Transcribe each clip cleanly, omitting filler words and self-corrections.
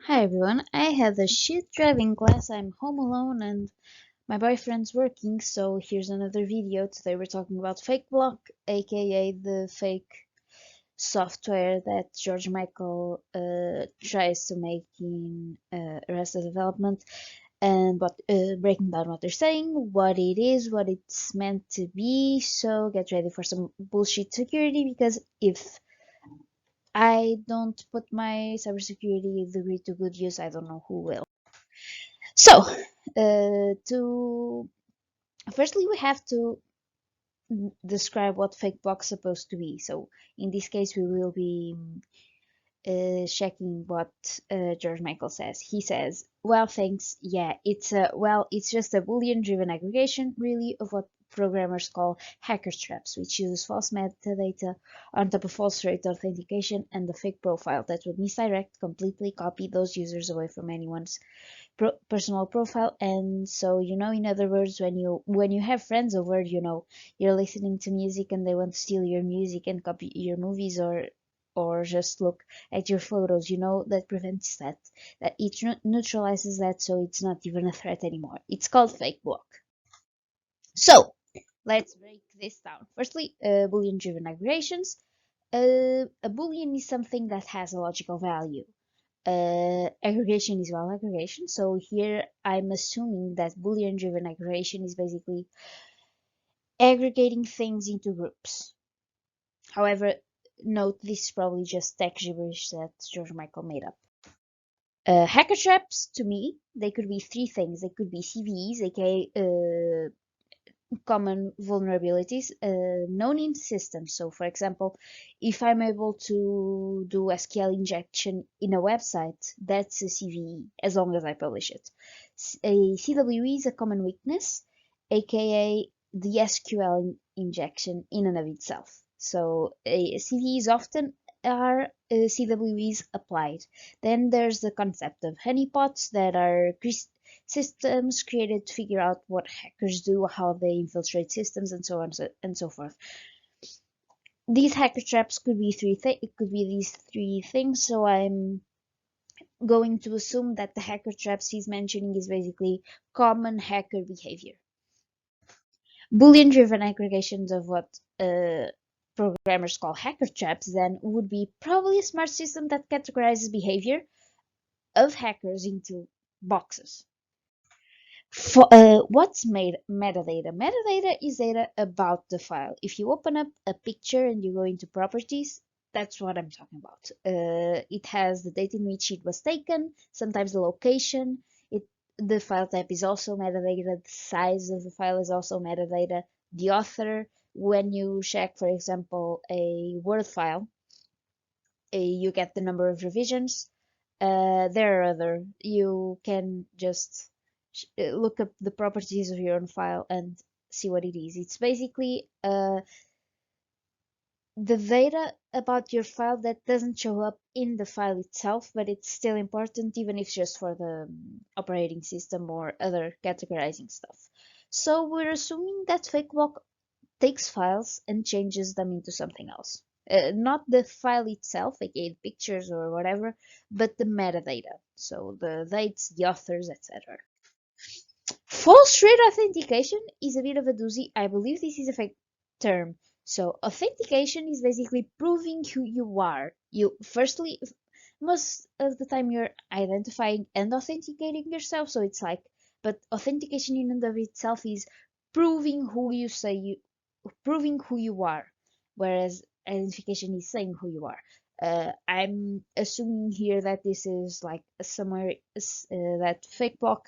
Hi everyone, I had a shit driving class. I'm home alone and my boyfriend's working, so here's another video. Today we're talking about Fakeblock, aka the fake software that George Michael tries to make in Arrested Development, and breaking down what they're saying, what it is, what it's meant to be. So get ready for some bullshit security, because if I don't put my cybersecurity degree to good use, I don't know who will. So, to firstly, we have to describe what Fakeblock's supposed to be. So, in this case, we will be checking what George Michael says. He says, "Well, thanks. Yeah, it's just a Boolean-driven aggregation, really, of what programmers call hacker traps, which uses false metadata on top of false rate authentication and the fake profile that would misdirect, completely copy those users away from anyone's personal profile." And so, in other words, when you have friends over, you're listening to music and they want to steal your music and copy your movies, or just look at your photos, that prevents that it neutralizes that, so it's not even a threat anymore. It's called Fakeblock. So let's break this down. Firstly, Boolean driven aggregations. A Boolean is something that has a logical value. Aggregation is well aggregation. So here I'm assuming that Boolean driven aggregation is basically aggregating things into groups. However, note this is probably just tech gibberish that George Michael made up. Hacker traps, to me, they could be three things. They could be CVEs, aka common vulnerabilities known in systems. So, for example, if I'm able to do SQL injection in a website, that's a CVE, as long as I publish it. A CWE is a common weakness, aka the SQL injection in and of itself. So, CVEs often are CWEs applied. Then there's the concept of honeypots that are systems created to figure out what hackers do, how they infiltrate systems, and so on and so forth. These hacker traps could be it could be these three things. So I'm going to assume that the hacker traps he's mentioning is basically common hacker behavior. Boolean-driven aggregations of what programmers call hacker traps then would be probably a smart system that categorizes behavior of hackers into boxes. What's metadata? Metadata is data about the file. If you open up a picture and you go into properties, that's what I'm talking about. It has the date in which it was taken, sometimes the location. The file type is also metadata. The size of the file is also metadata. The author. When you check, for example, a Word file, you get the number of revisions. There are other. You can just look up the properties of your own file and see what it is. It's basically the data about your file that doesn't show up in the file itself, but it's still important, even if just for the operating system or other categorizing stuff. So we're assuming that Fakeblock takes files and changes them into something else. Not the file itself, aka pictures or whatever, but the metadata. So the dates, the authors, etc. False rate authentication is a bit of a doozy. I believe this is a fake term. So authentication is basically proving who you are. Firstly, most of the time you're identifying and authenticating yourself. So it's like, but authentication in and of itself is proving who you say proving who you are, whereas identification is saying who you are. I'm assuming here that this is like somewhere that Fakeblock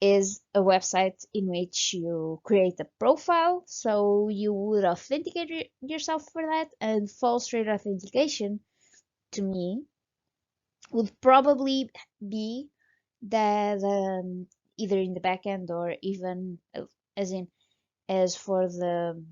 is a website in which you create a profile, so you would authenticate yourself for that. And false rate authentication, to me, would probably be that either in the backend or even as for the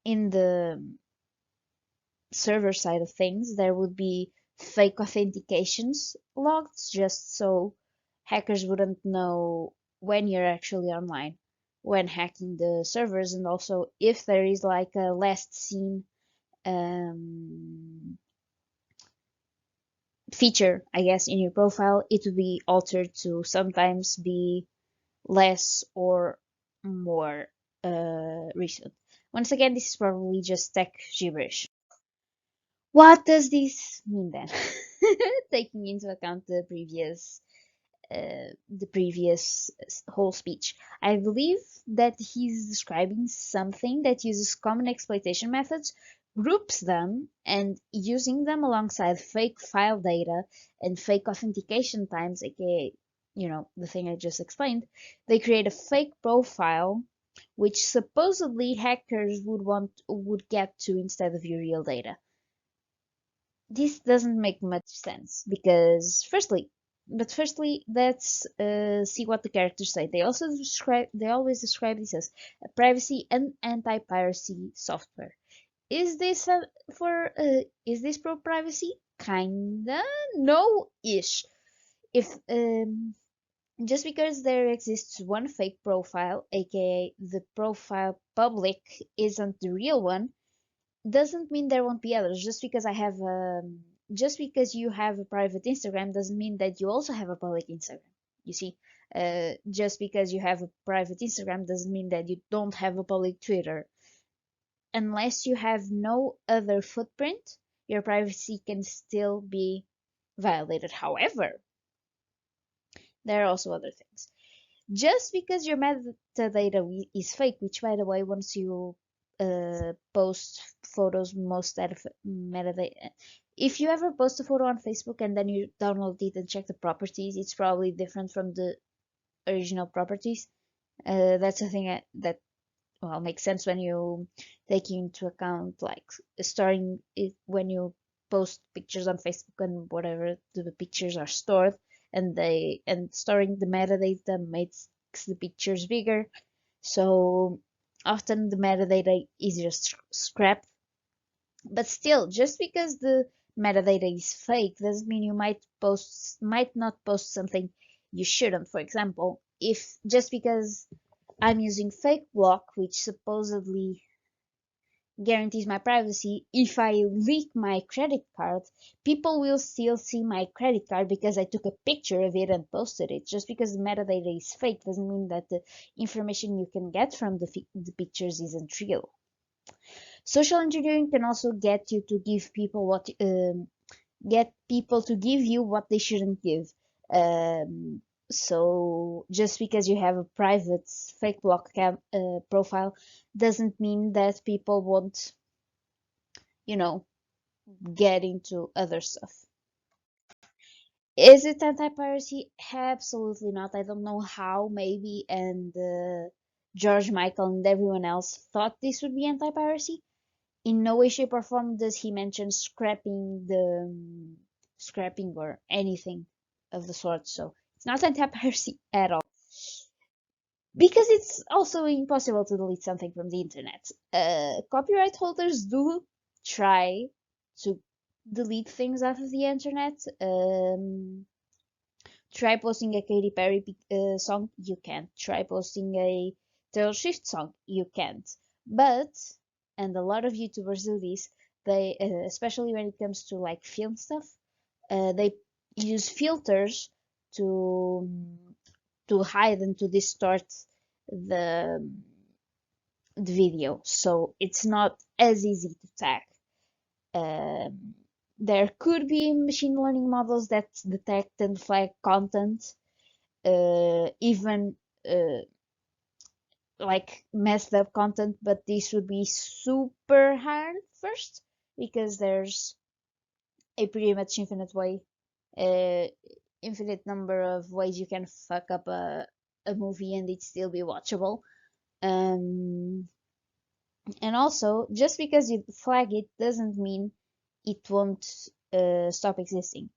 in the server side of things, there would be fake authentications logged, just so hackers wouldn't know when you're actually online when hacking the servers. And also, if there is like a last seen um, feature, I guess, in your profile, it would be altered to sometimes be less or more recent. Once again, this is probably just tech gibberish. What does this mean then? Taking into account the previous whole speech. I believe that he's describing something that uses common exploitation methods, groups them, and using them alongside fake file data and fake authentication times, aka, the thing I just explained, they create a fake profile which supposedly hackers would get to instead of your real data. This doesn't make much sense because firstly, let's see what the characters say. They always describe this as a privacy and anti-piracy software. Is this is this pro privacy? Kinda, no-ish. If Just because there exists one fake profile, aka the profile public isn't the real one, doesn't mean there won't be others. Just because you have a private Instagram doesn't mean that you also have a public Instagram. You see, just because you have a private Instagram doesn't mean that you don't have a public Twitter. Unless you have no other footprint, your privacy can still be violated. However, there are also other things. Just because your metadata is fake, which by the way, once you post photos, most out of metadata, if you ever post a photo on Facebook and then you download it and check the properties, it's probably different from the original properties. That's a thing that well makes sense when you take into account like storing it when you post pictures on Facebook and whatever the pictures are stored, and storing the metadata makes the pictures bigger. So often the metadata is just scrapped. But still, just because the metadata is fake doesn't mean you might not post something you shouldn't. For example, if just because I'm using Fakeblock, which supposedly guarantees my privacy, if I leak my credit card, people will still see my credit card because I took a picture of it and posted it. Just because the metadata is fake doesn't mean that the information you can get from the pictures isn't real. Social engineering can also get people to give you what they shouldn't give. So just because you have a private fake block profile doesn't mean that people won't, you know, get into other stuff. Is it anti-piracy? Absolutely not. I don't know how maybe and George Michael and everyone else thought this would be anti-piracy. In no way, shape, or form does he mention scrapping or anything of the sort. So it's not anti-piracy at all. Because it's also impossible to delete something from the internet. Copyright holders do try to delete things off of the internet. Try posting a Katy Perry song, you can't. Try posting a Taylor Swift song, you can't. But, and a lot of YouTubers do this, they, especially when it comes to like film stuff, they use filters to to hide and to distort the the video, so it's not as easy to tag. Um, there could be machine learning models that detect and flag content, even uh, like messed up content, but this would be super hard first because there's a pretty much uh, infinite number of ways you can fuck up a movie and it still be watchable. Um, and also, just because you flag it doesn't mean it won't stop existing.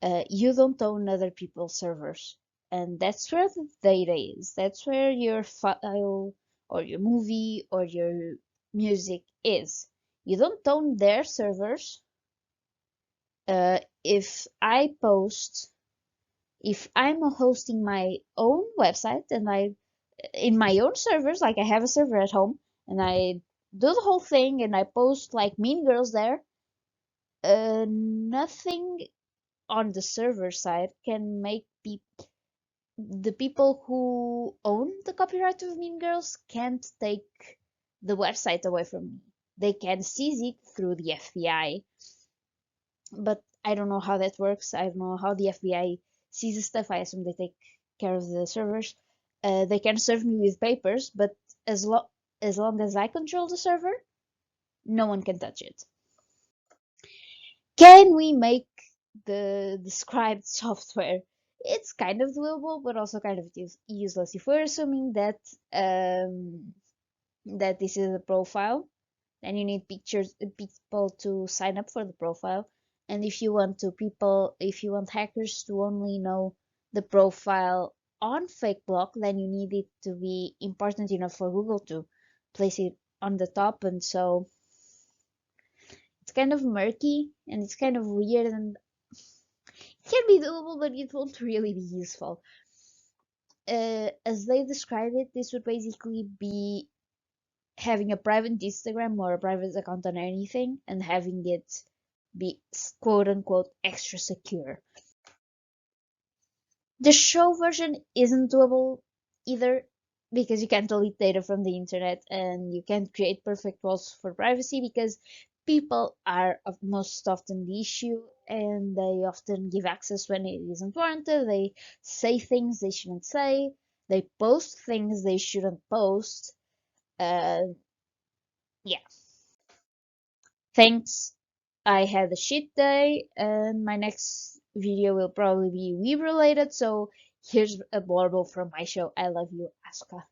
You don't own other people's servers, and that's where the data is. That's where your file or your movie or your music is. You don't own their servers. If I post, if I'm hosting my own website and I in my own servers, like I have a server at home and I do the whole thing and I post like Mean Girls there, nothing on the server side can make the people who own the copyright of Mean Girls can't take the website away from me. They can seize it through the FBI, but I don't know how that works. I don't know how the FBI seizes stuff. I assume they take care of the servers. They can serve me with papers, but as long as I control the server, no one can touch it. Can we make the described software? It's kind of doable, but also kind of useless. If we're assuming that that this is a profile, then you need people to sign up for the profile. And if you want hackers to only know the profile on Fakeblock, then you need it to be important enough for Google to place it on the top. And so it's kind of murky and it's kind of weird, and it can be doable, but it won't really be useful. As they describe it, this would basically be having a private Instagram or a private account on anything and having it be quote unquote extra secure. The show version isn't doable either because you can't delete data from the internet and you can't create perfect walls for privacy because people are most often the issue and they often give access when it isn't warranted. They say things they shouldn't say. They post things they shouldn't post. Uh, yeah. Thanks. I had a shit day, and my next video will probably be weeb related. So here's a blurb from my show. I love you, Asuka.